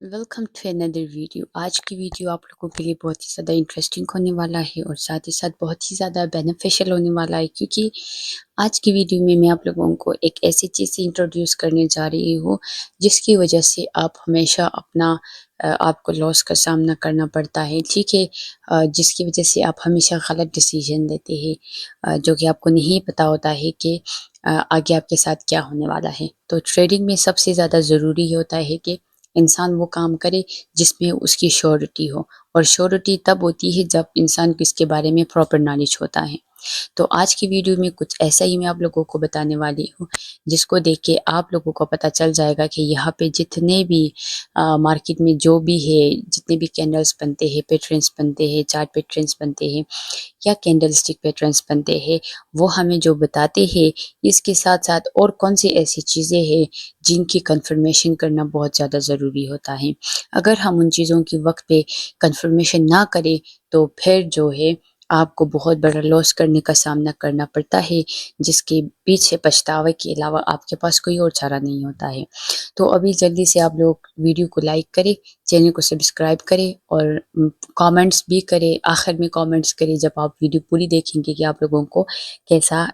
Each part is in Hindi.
Welcome to another video. आज की वीडियो आप लोगों के लिए बहुत ही ज़्यादा इंटरेस्टिंग होने वाला है और साथ ही साथ बहुत ही ज़्यादा बेनिफिशियल होने वाला है, क्योंकि आज की वीडियो में मैं आप लोगों को एक ऐसी चीज़ से इंट्रोड्यूस करने जा रही हूँ जिसकी वजह से आप हमेशा अपना आपको लॉस का सामना करना पड़ता है। ठीक है, जिसकी वजह से आप हमेशा गलत डिसीजन लेते हैं, जो कि आपको नहीं पता होता है कि आगे आपके साथ क्या होने वाला है। तो ट्रेडिंग में सबसे ज़्यादा ज़रूरी होता है कि इंसान वो काम करे जिसमें उसकी श्योरिटी हो, और श्योरिटी तब होती है जब इंसान को इसके बारे में प्रॉपर नॉलेज होता है। तो आज की वीडियो में कुछ ऐसा ही मैं आप लोगों को बताने वाली हूँ जिसको देख के आप लोगों को पता चल जाएगा कि यहाँ पे जितने भी मार्केट में जो भी है, जितने भी कैंडल्स बनते हैं, पैटर्न्स बनते हैं, चार्ट पैटर्न्स बनते हैं या कैंडल स्टिक पैटर्न्स बनते हैं, वो हमें जो बताते हैं, इसके साथ साथ और कौन सी ऐसी चीज़ें हैं जिनकी कंफर्मेशन करना बहुत ज़्यादा ज़रूरी होता है। अगर हम उन चीज़ों की वक्त पे कंफर्मेशन ना करें तो फिर जो है आपको बहुत बड़ा लॉस करने का सामना करना पड़ता है, जिसके पीछे पछतावे के अलावा आपके पास कोई और चारा नहीं होता है। तो अभी जल्दी से आप लोग वीडियो को लाइक करें, चैनल को सब्सक्राइब करें और कमेंट्स भी करें। आखिर में कमेंट्स करें जब आप वीडियो पूरी देखेंगे कि आप लोगों को कैसा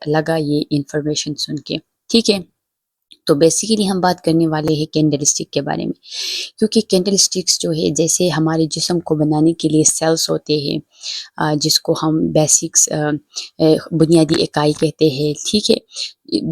लगा ये इन्फॉर्मेशन सुन के। ठीक है, तो बेसिकली हम बात करने वाले हैं कैंडल स्टिक के बारे में, क्योंकि कैंडल स्टिक्स जो है जैसे हमारे जिस्म को बनाने के लिए सेल्स होते हैं, जिसको हम बेसिक्स बुनियादी इकाई कहते हैं। ठीक है,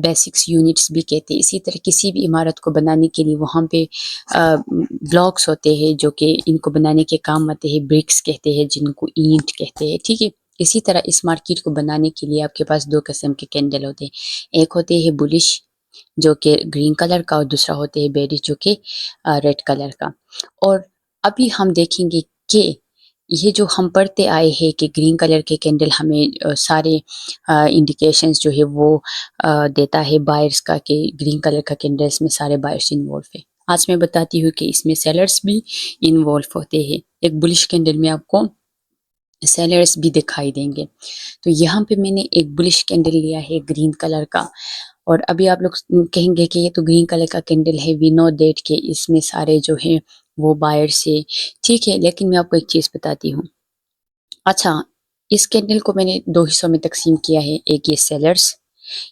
बेसिक्स यूनिट्स भी कहते हैं। इसी तरह किसी भी इमारत को बनाने के लिए वहाँ पे ब्लॉक्स होते हैं जो कि इनको बनाने के काम आते हैं। ब्रिक्स कहते हैं जिनको, ईंट कहते हैं। ठीक है, इसी तरह इस मार्केट को बनाने के लिए आपके पास दो किस्म के कैंडल होते हैं। एक होते हैं बुलिश जो कि ग्रीन कलर का, और दूसरा होते हैं बेरिश जो कि रेड कलर का। और अभी हम देखेंगे कि ये जो हम पढ़ते आए हैं कि ग्रीन कलर के कैंडल हमें सारे इंडिकेशंस जो है वो देता है बायर्स का, कि ग्रीन कलर का कैंडल्स में सारे बायर्स इन्वॉल्व है। आज मैं बताती हूँ कि इसमें सेलर्स भी इन्वॉल्व होते हैं। एक बुलिश कैंडल में आपको सेलर्स भी दिखाई देंगे। तो यहाँ पे मैंने एक बुलिश कैंडल लिया है ग्रीन कलर का, और अभी आप लोग कहेंगे कि ये तो ग्रीन कलर का कैंडल है, वी नो दैट कि इसमें सारे जो है वो बायर्स है। ठीक है, लेकिन मैं आपको एक चीज़ बताती हूँ। अच्छा, इस कैंडल को मैंने दो हिस्सों में तकसीम किया है। एक ये सेलर्स,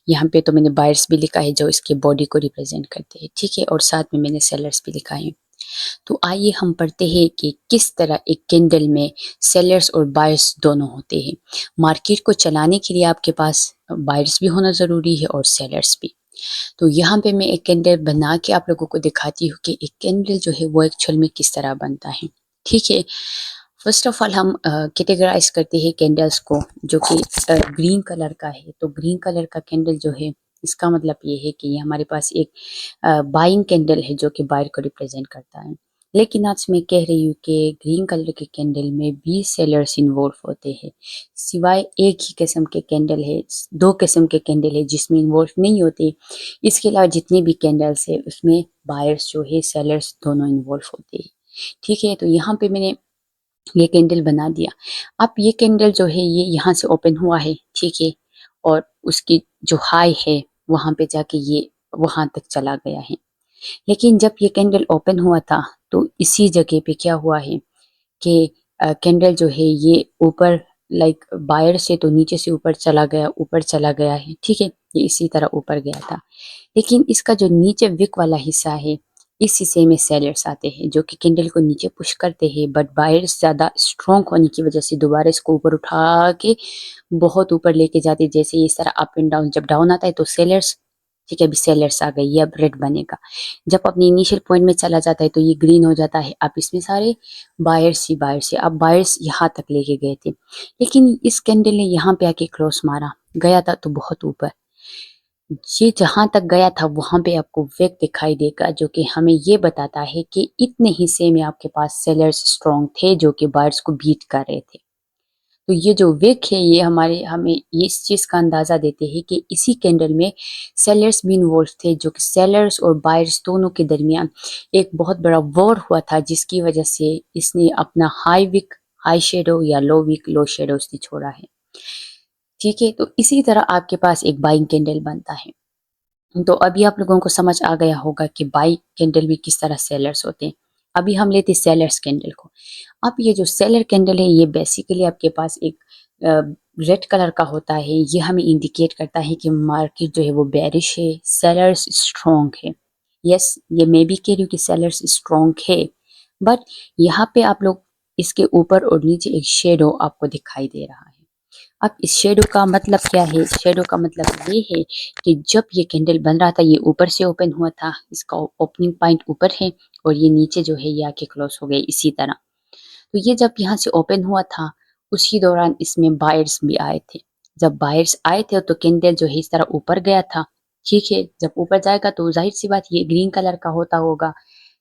यहाँ पे तो मैंने बायर्स भी लिखा है जो इसके बॉडी को रिप्रेजेंट करते हैं। ठीक है, और साथ में मैंने सेलर्स भी लिखा है। तो आइए हम पढ़ते हैं कि किस तरह एक कैंडल में सेलर्स और बायर्स दोनों होते हैं। मार्केट को चलाने के लिए आपके पास बायर्स भी होना ज़रूरी है और सेलर्स भी। तो यहाँ पे मैं एक कैंडल बना के आप लोगों को दिखाती हूँ कि एक कैंडल जो है वो एक्चुअल में किस तरह बनता है। ठीक है, फर्स्ट ऑफ ऑल हम कैटेगराइज करते हैं कैंडल्स को, जो कि ग्रीन कलर का है। तो ग्रीन कलर का कैंडल जो है, इसका मतलब ये है कि ये हमारे पास एक बाइंग कैंडल है जो कि बायर को रिप्रेजेंट करता है। लेकिन आज मैं कह रही हूँ कि ग्रीन कलर के कैंडल में भी सेलर्स इन्वॉल्व होते हैं। सिवाय एक ही किस्म के कैंडल है, दो किस्म के कैंडल है जिसमें इन्वॉल्व नहीं होते। इसके अलावा जितने भी कैंडल्स है उसमें बायर्स जो है, सेलर्स दोनों इन्वॉल्व होते हैं। ठीक है, तो यहाँ पे मैंने ये कैंडल बना दिया। अब ये कैंडल जो है ये यहाँ से ओपन हुआ है। ठीक है, और उसकी जो हाई है वहाँ पे जाके ये वहाँ तक चला गया है। लेकिन जब ये कैंडल ओपन हुआ था तो इसी जगह पे क्या हुआ है कि कैंडल जो है ये ऊपर, लाइक बायर से तो नीचे से ऊपर चला गया, ऊपर चला गया है। ठीक है, ये इसी तरह ऊपर गया था। लेकिन इसका जो नीचे विक वाला हिस्सा है, इस हिस्से में सेलर्स आते हैं जो कि कैंडल को नीचे पुश करते हैं, बट बायर्स ज़्यादा स्ट्रॉन्ग होने की वजह से दोबारा इसको ऊपर उठा के बहुत ऊपर लेके जाते हैं। जैसे इस तरह अप एंड डाउन, जब डाउन आता है तो सेलर्स, ठीक है, अभी सेलर्स आ गई, ये अब रेड बनेगा। जब अपनी इनिशियल पॉइंट में चला जाता है तो ये ग्रीन हो जाता है। अब इसमें सारे बायर्स ही बायर्स है। अब बायर्स यहाँ तक लेके गए थे, लेकिन इस कैंडल ने यहाँ पे आके क्रॉस मारा, गया था तो बहुत ऊपर। ये जहाँ तक गया था वहाँ पे आपको वेग दिखाई देगा, जो कि हमें ये बताता है कि इतने हिस्से में आपके पास सेलर्स स्ट्रॉन्ग थे जो कि बायर्स को बीट कर रहे थे। तो ये जो वेग है ये हमें ये इस चीज़ का अंदाज़ा देते हैं कि इसी कैंडल में सेलर्स भी इन्वॉल्व थे, जो कि सेलर्स और बायर्स दोनों के दरमियान एक बहुत बड़ा वॉर हुआ था, जिसकी वजह से इसने अपना हाई विक हाई शेडो या लो विक लो शेडो इसने छोड़ा है। ठीक है, तो इसी तरह आपके पास एक बाइंग कैंडल बनता है। तो अभी आप लोगों को समझ आ गया होगा कि बाई कैंडल भी किस तरह सेलर्स होते हैं। अभी हम लेते सेलर्स कैंडल को। अब ये जो सेलर कैंडल है ये बेसिकली आपके पास एक रेड कलर का होता है। ये हमें इंडिकेट करता है कि मार्केट जो है वो बेरिश है, सेलर्स स्ट्रॉन्ग है। यस, ये मैं भी कह रही हूँ कि सेलर्स स्ट्रॉन्ग है, बट यहाँ पे आप लोग इसके ऊपर और नीचे एक शेडो आपको दिखाई दे रहा है। अब इस शेडो का मतलब क्या है? शेडो का मतलब ये है कि जब ये कैंडल बन रहा था ये ऊपर से ओपन हुआ था, इसका ओपनिंग पॉइंट ऊपर है और ये नीचे जो है ये आके क्लोज हो गए इसी तरह। तो ये जब यहाँ से ओपन हुआ था उसी दौरान इसमें बायर्स भी आए थे। जब बायर्स आए थे तो कैंडल जो है इस तरह ऊपर गया था। ठीक है, जब ऊपर जाएगा तो जाहिर सी बात ये ग्रीन कलर का होता होगा,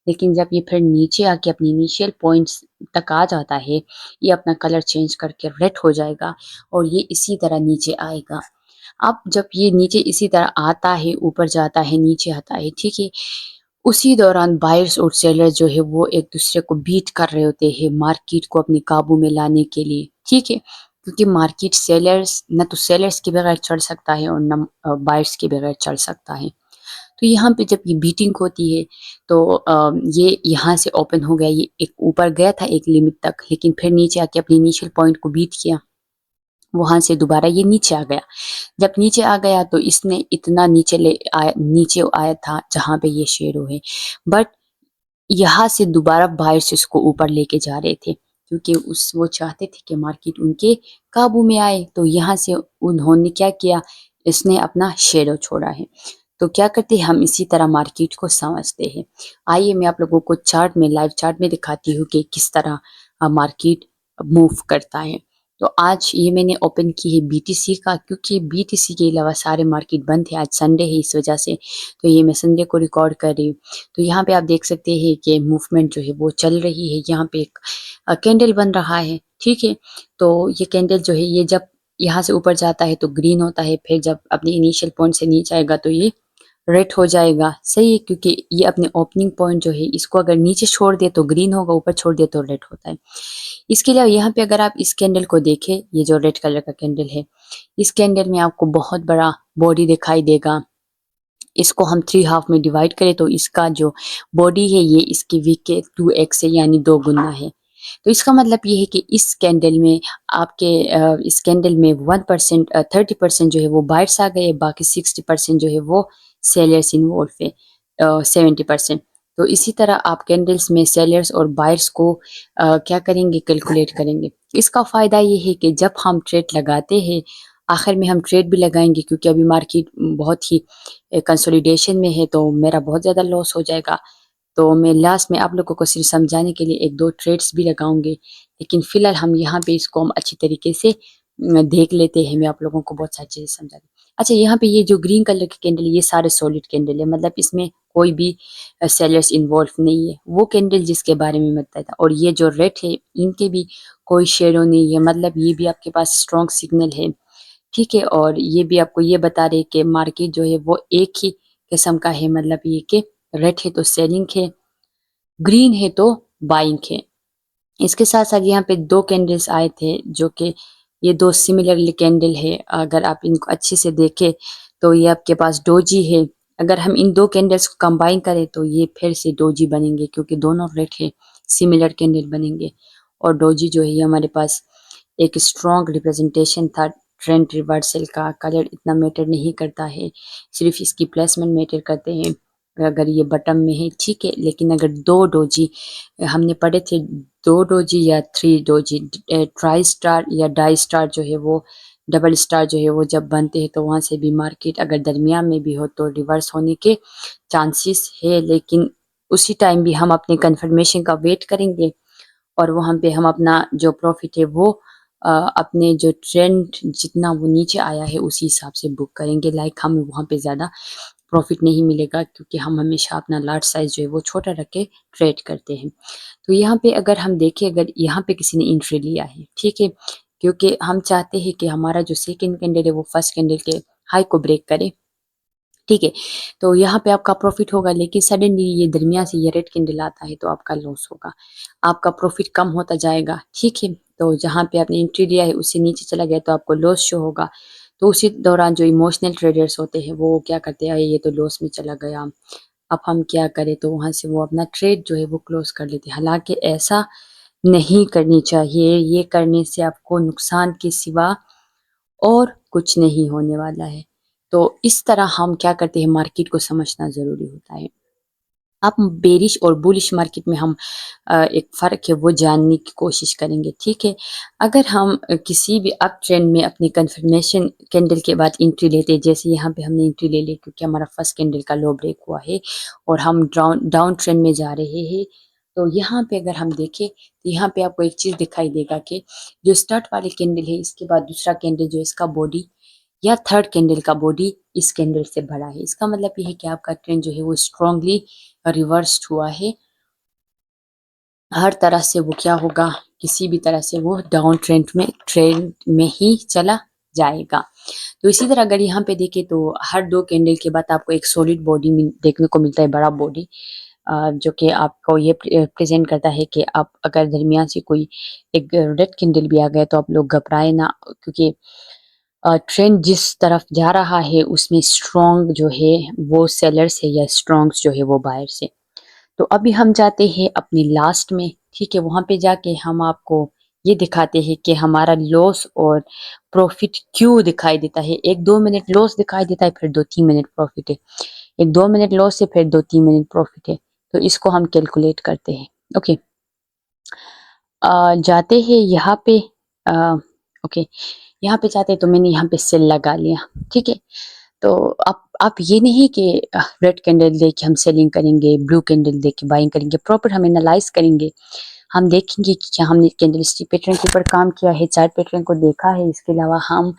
लेकिन जब ये फिर नीचे आके अपनी इनिशियल पॉइंट्स तक आ जाता है ये अपना कलर चेंज करके रेड हो जाएगा और ये इसी तरह नीचे आएगा। अब जब ये नीचे इसी तरह आता है, ऊपर जाता है, नीचे आता है, ठीक है, उसी दौरान बायर्स और सेलर्स जो है वो एक दूसरे को बीट कर रहे होते हैं मार्केट को अपने काबू में लाने के लिए। ठीक है, क्योंकि मार्केट सेलर्स न तो सेलर्स के बगैर चल सकता है और न बायर्स के बगैर चल सकता है। तो यहाँ पे जब ये बीटिंग होती है तो ये यहाँ से ओपन हो गया, ये एक ऊपर गया था एक लिमिट तक, लेकिन फिर नीचे आके अपने इनिशियल पॉइंट को बीट किया, वहां से दोबारा ये नीचे आ गया। जब नीचे आ गया तो इसने इतना नीचे आया था जहां पे ये शेडो है, बट यहाँ से दोबारा बायर्स इसको ऊपर लेके जा रहे थे क्योंकि उस वो चाहते थे कि मार्केट उनके काबू में आए। तो यहाँ से उन्होंने क्या किया, इसने अपना शेडो छोड़ा है। तो क्या करते हैं हम इसी तरह मार्केट को समझते हैं। आइए मैं आप लोगों को चार्ट में, लाइव चार्ट में दिखाती हूँ कि किस तरह मार्केट मूव करता है। तो आज ये मैंने ओपन की है बीटीसी का, क्योंकि बीटीसी के अलावा सारे मार्केट बंद है, आज संडे है इस वजह से। तो ये मैं संडे को रिकॉर्ड कर रही हूँ। तो यहाँ पे आप देख सकते हैं कि मूवमेंट जो है वो चल रही है। यहाँ पे एक कैंडल बन रहा है। ठीक है, तो ये कैंडल जो है ये जब यहाँ से ऊपर जाता है तो ग्रीन होता है, फिर जब अपने इनिशियल पॉइंट से नीचे आएगा तो ये रेड हो जाएगा। सही है, क्योंकि ये अपने ओपनिंग पॉइंट जो है इसको अगर नीचे छोड़ दे तो ग्रीन होगा, ऊपर छोड़ दे तो रेड होता है। इसके अलावा यहाँ पे अगर आप इस कैंडल को देखें, ये जो रेड कलर का कैंडल है, इस कैंडल में आपको बहुत बड़ा बॉडी दिखाई देगा। इसको हम 3 हाफ में डिवाइड करें तो इसका जो बॉडी है ये इसकी वीक के 2x है, यानी 2 गुना है। तो इसका मतलब ये है कि इस कैंडल में आपके इस कैंडल में 1% 30% जो है वो बायर्स आ गए, बाकी 60% जो है वो सेलर्स इन्वॉल्व है, 70%। तो इसी तरह आप कैंडल्स में सेलर्स और बायर्स को क्या करेंगे, कैलकुलेट करेंगे। इसका फ़ायदा ये है कि जब हम ट्रेड लगाते हैं, आखिर में हम ट्रेड भी लगाएंगे, क्योंकि अभी मार्केट बहुत ही कंसोलिडेशन में है तो मेरा बहुत ज़्यादा लॉस हो जाएगा। तो मैं लास्ट में आप लोगों को सिर्फ समझाने के लिए 1-2 ट्रेड्स भी लगाऊंगी, लेकिन फिलहाल हम यहाँ पे इसको हम अच्छी तरीके से देख लेते हैं। मैं आप लोगों को बहुत सारी चीज़ें समझा दी। अच्छा, यहाँ पे ये जो ग्रीन कलर के कैंडल है ये सारे सॉलिड कैंडल है, मतलब इसमें कोई भी सेलर्स इन्वॉल्व नहीं है। वो कैंडल जिसके बारे में मैं बताया था, और ये जो रेड है इनके भी कोई शेडो नहीं है, मतलब ये भी आपके पास स्ट्रॉन्ग सिग्नल है। ठीक है, और ये भी आपको ये बता रहे कि मार्केट जो है वो एक ही किस्म का है, मतलब ये कि रेड है तो सेलिंग है, ग्रीन है तो बाइंग है। इसके साथ साथ यहाँ पे 2 कैंडल्स आए थे जो कि ये 2 सिमिलरली कैंडल है। अगर आप इनको अच्छे से देखें तो ये आपके पास डोजी है। अगर हम इन 2 कैंडल्स को कंबाइन करें तो ये फिर से डोजी बनेंगे, क्योंकि दोनों रेड है, सिमिलर कैंडल बनेंगे। और डोजी जो है ये हमारे पास एक स्ट्रॉन्ग रिप्रेजेंटेशन था ट्रेंड रिवर्सल का। कलर इतना मैटर नहीं करता है, सिर्फ इसकी प्लेसमेंट मैटर करते हैं। अगर ये बटन में है ठीक है, लेकिन अगर 2 डोजी हमने पढ़े थे, 2 डोजी या 3 डोजी, ट्राई स्टार या डाई स्टार जो है वो, डबल स्टार जो है वो जब बनते हैं तो वहाँ से भी मार्केट अगर दरमियान में भी हो तो रिवर्स होने के चांसेस है। लेकिन उसी टाइम भी हम अपने कंफर्मेशन का वेट करेंगे और वहाँ पे हम अपना जो प्रॉफिट है वो अपने जो ट्रेंड जितना वो नीचे आया है उसी हिसाब से बुक करेंगे। लाइक हमें वहाँ पे ज़्यादा प्रॉफिट नहीं मिलेगा, क्योंकि हम हमेशा अपना लार्ज साइज जो है वो छोटा रख के ट्रेड करते हैं। तो यहाँ पे अगर हम देखें, अगर यहाँ पे किसी ने एंट्री लिया है, ठीक है, क्योंकि हम चाहते हैं कि हमारा जो सेकंड कैंडल है वो फर्स्ट कैंडल के हाई को ब्रेक करे। ठीक है, तो यहाँ पे आपका प्रॉफिट होगा, लेकिन सडनली ये दरमियान से ये रेड कैंडल आता है तो आपका लॉस होगा, आपका प्रॉफिट कम होता जाएगा। ठीक है, तो जहाँ पे आपने एंट्री लिया है उससे नीचे चला गया तो आपको लॉस शो होगा। तो उसी दौरान जो इमोशनल ट्रेडर्स होते हैं वो क्या करते हैं, ये तो लॉस में चला गया, अब हम क्या करें, तो वहाँ से वो अपना ट्रेड जो है वो क्लोज़ कर लेते हैं। हालाँकि ऐसा नहीं करनी चाहिए, ये करने से आपको नुकसान के सिवा और कुछ नहीं होने वाला है। तो इस तरह हम क्या करते हैं, मार्केट को समझना ज़रूरी होता है। अब बेरिश और बुलिश मार्केट में हम एक फ़र्क है वो जानने की कोशिश करेंगे, ठीक है? अगर हम किसी भी अप ट्रेंड में अपनी कन्फर्मेशन कैंडल के बाद एंट्री लेते हैं, जैसे यहाँ पे हमने एंट्री ले ली क्योंकि हमारा फर्स्ट कैंडल का लो ब्रेक हुआ है और हम डाउन डाउन ट्रेंड में जा रहे हैं। तो यहाँ पे अगर हम देखें, तो यहाँ पे आपको एक चीज़ दिखाई देगा कि जो स्टार्ट वाली कैंडल है, इसके बाद दूसरा कैंडल जो है इसका बॉडी या थर्ड कैंडल का बॉडी इस कैंडल से बड़ा है। इसका मतलब ये है कि आपका ट्रेंड जो है वो स्ट्रांगली रिवर्स्ड हुआ है। हर तरह से वो क्या होगा, किसी भी तरह से वो डाउन ट्रेंड में ही चला जाएगा। तो इसी तरह अगर यहाँ पे देखें, तो हर 2 कैंडल के बाद आपको एक सॉलिड बॉडी देखने को मिलता है, बड़ा बॉडी, जो कि आपको ये प्रेजेंट करता है कि आप अगर दरमियान से कोई एक रेड कैंडल भी आ गया तो आप लोग घबराए ना, क्योंकि ट्रेंड जिस तरफ जा रहा है उसमें स्ट्रॉन्ग जो है वो सेलर्स है या स्ट्रॉन्ग जो है वो बायर्स है। तो अभी हम जाते हैं अपनी लास्ट में, ठीक है? वहाँ पे जाके हम आपको ये दिखाते हैं कि हमारा लॉस और प्रॉफिट क्यों दिखाई देता है। 1-2 मिनट लॉस दिखाई देता है, फिर 2-3 मिनट प्रॉफिट है। 1-2 मिनट लॉस है, फिर 2-3 मिनट प्रॉफिट है। तो इसको हम कैलकुलेट करते हैं। ओके, जाते हैं यहाँ पे, अ, ओके, यहाँ पे जाते हैं तो मैंने यहाँ पे सेल लगा लिया, ठीक है? तो आप ये नहीं कि रेड कैंडल देख के हम सेलिंग करेंगे, ब्लू कैंडल देख के बाइंग करेंगे, प्रॉपर हम एनालाइज करेंगे। हम देखेंगे कि क्या हमने कैंडलस्टिक पैटर्न के ऊपर काम किया है, चार्ट पैटर्न को देखा है, इसके अलावा हम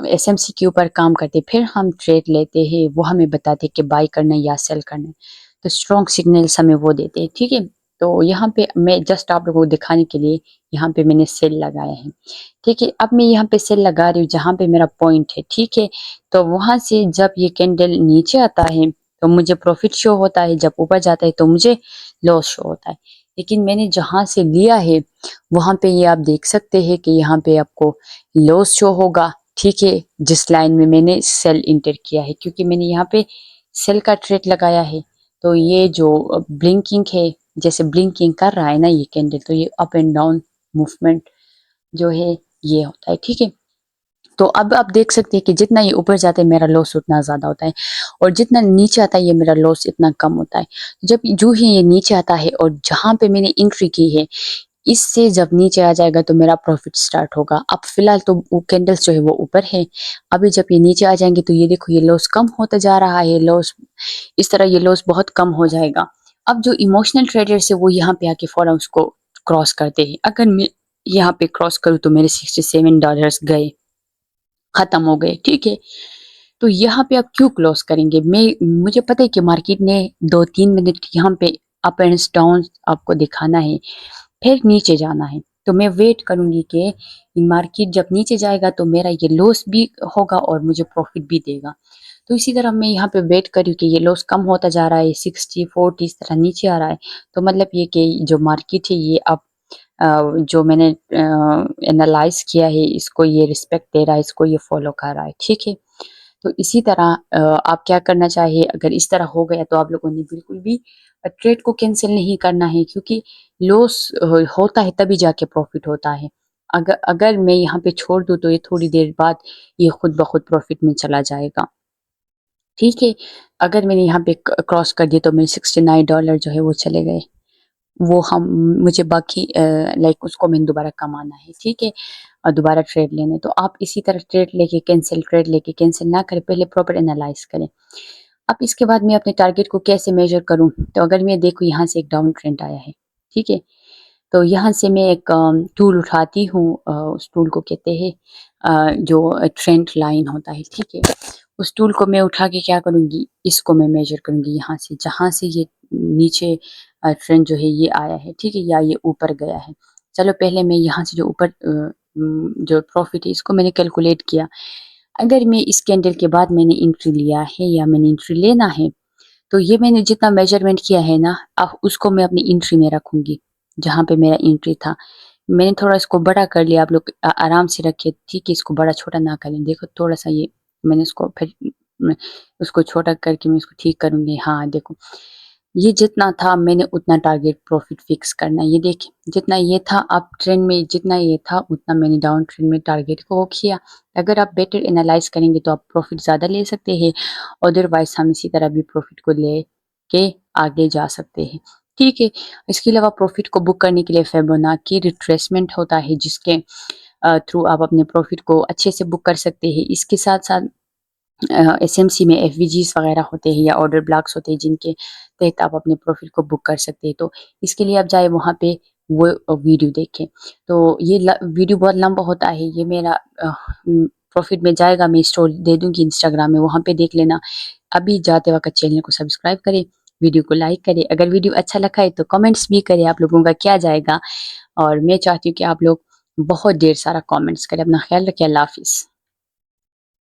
एसएमसी के ऊपर काम करते हैं, फिर हम ट्रेड लेते हैं, वो हमें बताते हैं कि बाई करना है या सेल करना है। तो स्ट्रॉन्ग सिग्नल्स हमें वो देते हैं, ठीक है? तो यहाँ पे मैं जस्ट आप लोगों को दिखाने के लिए यहाँ पे मैंने सेल लगाया है, ठीक है? अब मैं यहाँ पे सेल लगा रही हूँ जहाँ पे मेरा पॉइंट है, ठीक है? तो वहाँ से जब ये कैंडल नीचे आता है तो मुझे प्रॉफिट शो होता है, जब ऊपर जाता है तो मुझे लॉस शो होता है। लेकिन मैंने जहाँ से लिया है वहाँ पे ये आप देख सकते हैं कि यहाँ पे आपको लॉस शो होगा, ठीक है? जिस लाइन में मैंने सेल इंटर किया है, क्योंकि मैंने यहाँ पे सेल का ट्रेड लगाया है। तो ये जो ब्लिंकिंग है, जैसे ब्लिंकिंग कर रहा है ना ये कैंडल, तो ये अप एंड डाउन मूवमेंट जो है ये होता है, ठीक है? तो अब आप देख सकते हैं कि जितना ये ऊपर जाता है मेरा लॉस उतना ज़्यादा होता है और जितना नीचे आता है ये मेरा लॉस इतना कम होता है। जब जो ही ये नीचे आता है और जहाँ पे मैंने एंट्री की है, इससे जब नीचे आ जाएगा तो मेरा प्रॉफिट स्टार्ट होगा। अब फिलहाल तो वो कैंडल्स जो है वो ऊपर है, अभी जब ये नीचे आ जाएंगे तो ये देखो ये लॉस कम होता जा रहा है, लॉस इस तरह ये लॉस बहुत कम हो जाएगा। अब जो इमोशनल ट्रेडर्स है वो यहाँ पे आके फौरन उसको क्रॉस करते हैं। अगर मैं यहाँ पे क्रॉस करूँ तो मेरे $67 गए, खत्म हो गए, ठीक है? तो यहाँ पे आप क्यों क्लोज करेंगे? मुझे पता है कि मार्केट ने 2-3 मिनट यहाँ पे अप एंड डाउन आपको दिखाना है, फिर नीचे जाना है। तो मैं वेट करूंगी कि मार्केट जब नीचे जाएगा तो मेरा ये लॉस भी होगा और मुझे प्रॉफिट भी देगा। तो इसी तरह मैं यहाँ पे वेट कर रही हूँ कि ये लॉस कम होता जा रहा है, 60-40 इस तरह नीचे आ रहा है। तो मतलब ये कि जो मार्केट है ये अब जो मैंने एनालाइज किया है इसको ये रिस्पेक्ट दे रहा है, इसको ये फॉलो कर रहा है, ठीक है? तो इसी तरह आप क्या करना चाहिए, अगर इस तरह हो गया तो आप लोगों ने बिल्कुल भी ट्रेड को कैंसिल नहीं करना है, क्योंकि लॉस होता है तभी जाके प्रॉफिट होता है। अगर अगर मैं यहाँ पे छोड़ दूँ तो ये थोड़ी देर बाद ये खुद ब खुद प्रॉफिट में चला जाएगा, ठीक है? अगर मैंने यहाँ पे क्रॉस कर दिया तो मेरे $69 जो है वो चले गए। वो हम मुझे बाकी लाइक उसको मैंने दोबारा कमाना है, ठीक है? और दोबारा ट्रेड लेने, तो आप इसी तरह ट्रेड लेके कैंसिल ना करें, पहले प्रॉपर एनालाइज करें। अब इसके बाद मैं अपने टारगेट को कैसे मेजर करूं, तो अगर मैं देखूं यहाँ से एक डाउन ट्रेंड आया है, ठीक है? तो यहाँ से मैं एक टूल उठाती हूँ, उस टूल को कहते हैं जो ट्रेंड लाइन होता है, ठीक है? उस टूल को मैं उठा के क्या करूँगी, इसको मैं मेजर करूँगी यहाँ से, जहाँ से ये नीचे ट्रेंड जो है ये आया है, ठीक है? या ये ऊपर गया है। चलो पहले मैं यहाँ से जो ऊपर जो प्रॉफिट है इसको मैंने कैलकुलेट किया। अगर मैं इस कैंडल के बाद मैंने एंट्री लिया है या मैंने एंट्री लेना है, तो ये मैंने जितना मेजरमेंट किया है ना, अब उसको मैं अपनी एंट्री में रखूँगी, जहाँ पे मेरा एंट्री था। मैंने थोड़ा इसको बड़ा कर लिया, आप लोग आराम से रखिए, ठीक है? इसको बड़ा छोटा ना करें। देखो थोड़ा-सा ये मैंने इसको फिर उसको छोटा करके मैं इसको ठीक करूँगी। हाँ, देखो ये जितना था मैंने उतना टारगेट प्रॉफिट फिक्स करना है। ये देखिए जितना ये था अप ट्रेंड में, जितना ये था उतना मैंने डाउन ट्रेंड में टारगेट को वो किया। अगर आप बेटर एनालाइज करेंगे तो आप प्रॉफिट ज़्यादा ले सकते हैं, अदरवाइज हम इसी तरह भी प्रॉफिट को ले के आगे जा सकते हैं। ठीक है, इसके अलावा प्रॉफिट को बुक करने के लिए फिबोनाची रिट्रेसमेंट होता है, जिसके थ्रू आप अपने प्रॉफिट को अच्छे से बुक कर सकते हैं। इसके साथ साथ एसएमसी में एफवीजीज वगैरह होते हैं या ऑर्डर ब्लॉक्स होते हैं, जिनके तहत आप अपने प्रोफाइल को बुक कर सकते हैं। तो इसके लिए आप जाए वहाँ पे वो वीडियो देखें। तो ये वीडियो बहुत लंबा होता है, ये मेरा प्रॉफिट में जाएगा, मैं स्टोरी दे दूंगी इंस्टाग्राम में, वहाँ पे देख लेना। अभी जाते वक्त चैनल को सब्सक्राइब करें, वीडियो को लाइक करें, अगर वीडियो अच्छा लगा है तो कमेंट्स भी करें आप लोगों का क्या जाएगा। और मैं चाहती हूँ कि आप लोग बहुत ढेर सारा कमेंट्स करें। अपना ख्याल रखें, अल्लाह हाफिज़।